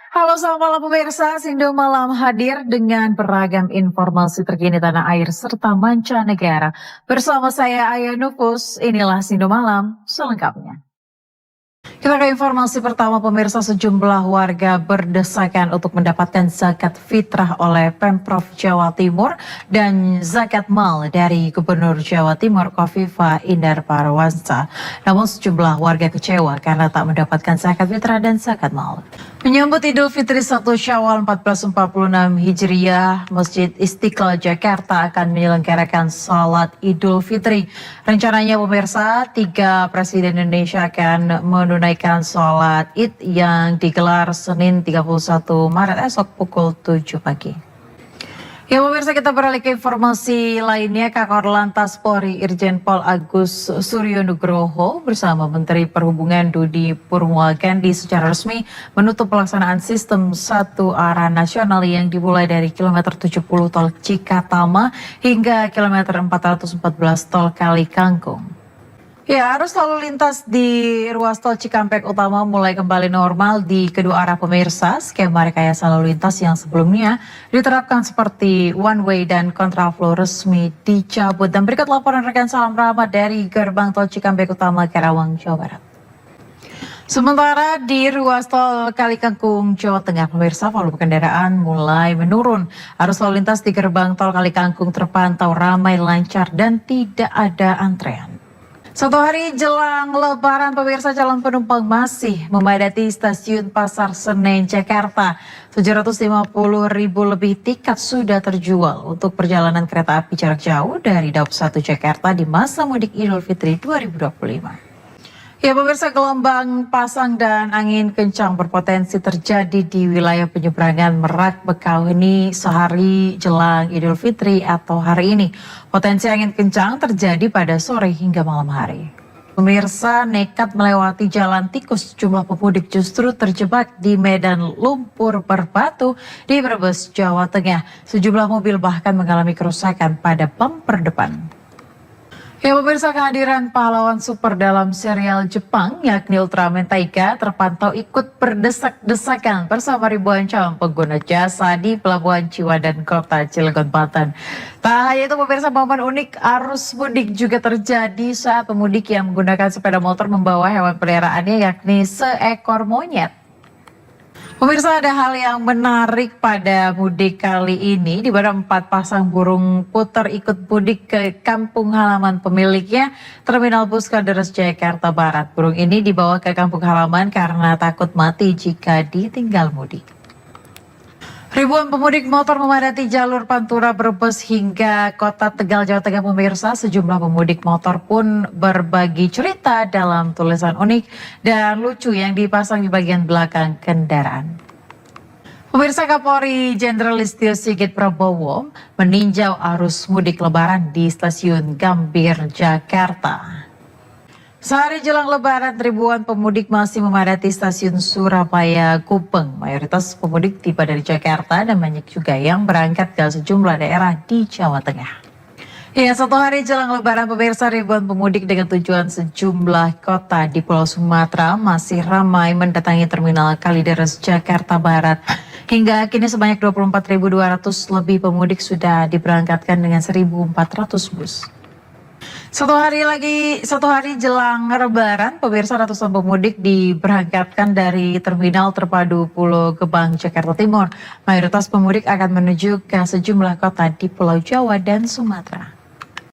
Halo selamat malam pemirsa, Sindo Malam hadir dengan beragam informasi terkini tanah air serta mancanegara. Bersama saya Aya Nufus, inilah Sindo Malam selengkapnya. Kita ke informasi pertama pemirsa, sejumlah warga berdesakan untuk mendapatkan zakat fitrah oleh Pemprov Jawa Timur dan zakat mal dari Gubernur Jawa Timur Kofifa Indar Parawansa. Namun sejumlah warga kecewa karena tak mendapatkan zakat fitrah dan zakat mal. Menyambut Idul Fitri 1 Syawal 1446 Hijriah, Masjid Istiqlal Jakarta akan menyelenggarakan salat Idul Fitri. Rencananya pemirsa, 3 Presiden Indonesia akan menunaikan salat Id yang digelar Senin 31 Maret esok pukul 7 pagi. Ya pemirsa, kita beralih ke informasi lainnya. Kakor Lantas Polri Irjen Pol Agus Suryo Nugroho bersama Menteri Perhubungan Budi Purwagandi secara resmi menutup pelaksanaan sistem satu arah nasional yang dimulai dari kilometer 70 tol Cikatama hingga kilometer 414 tol Kali Kangkung. Ya, arus lalu lintas di ruas tol Cikampek Utama mulai kembali normal di kedua arah pemirsa. Skema rekayasa lalu lintas yang sebelumnya diterapkan seperti one way dan kontraflow resmi dicabut. Dan berikut laporan rekan Salam Rahmat dari gerbang tol Cikampek Utama Karawang, Jawa Barat. Sementara di ruas tol Kalikangkung, Jawa Tengah, pemirsa, volume kendaraan mulai menurun. Arus lalu lintas di gerbang tol Kalikangkung terpantau ramai, lancar, dan tidak ada antrean. Satu hari jelang Lebaran, pemirsa, calon penumpang masih memadati stasiun Pasar Senen, Jakarta. 750.000 lebih tiket sudah terjual untuk perjalanan kereta api jarak jauh dari Daup 1 Jakarta di masa mudik Idul Fitri 2025. Ya pemirsa, gelombang pasang dan angin kencang berpotensi terjadi di wilayah penyeberangan Merak Bekauheni sehari jelang Idul Fitri atau hari ini. Potensi angin kencang terjadi pada sore hingga malam hari. Pemirsa, nekat melewati jalan tikus, jumlah pemudik justru terjebak di medan lumpur berbatu di Brebes, Jawa Tengah. Sejumlah mobil bahkan mengalami kerusakan pada bumper depan. Ya pemirsa, kehadiran pahlawan super dalam serial Jepang yakni Ultraman Taiga terpantau ikut berdesak-desakan bersama ribuan calon pengguna jasa di Pelabuhan Ciwandan, Kota Cilegon, Banten. Tak hanya itu pemirsa, momen unik arus mudik juga terjadi saat pemudik yang menggunakan sepeda motor membawa hewan peliharaannya yakni seekor monyet. Pemirsa, ada hal yang menarik pada mudik kali ini, di mana 4 pasang burung puter ikut mudik ke kampung halaman pemiliknya, Terminal Bus Kalideres, Jakarta Barat. Burung ini dibawa ke kampung halaman karena takut mati jika ditinggal mudik. Ribuan pemudik motor memadati jalur Pantura Brebes hingga Kota Tegal, Jawa Tengah, pemirsa. Sejumlah pemudik motor pun berbagi cerita dalam tulisan unik dan lucu yang dipasang di bagian belakang kendaraan. Pemirsa, Kapolri Jenderal Listio Sigit Prabowo meninjau arus mudik Lebaran di Stasiun Gambir, Jakarta. Sehari jelang Lebaran, ribuan pemudik masih memadati stasiun Surabaya Gubeng. Mayoritas pemudik tiba dari Jakarta dan banyak juga yang berangkat ke sejumlah daerah di Jawa Tengah. Ya, satu hari jelang Lebaran, pemirsa, ribuan pemudik dengan tujuan sejumlah kota di Pulau Sumatera masih ramai mendatangi Terminal Kalideres, Jakarta Barat. Hingga kini sebanyak 24.200 lebih pemudik sudah diberangkatkan dengan 1.400 bus. Satu hari jelang Lebaran, pemirsa, ratusan pemudik diberangkatkan dari Terminal Terpadu Pulau Gebang, Jakarta Timur. Mayoritas pemudik akan menuju ke sejumlah kota di Pulau Jawa dan Sumatera.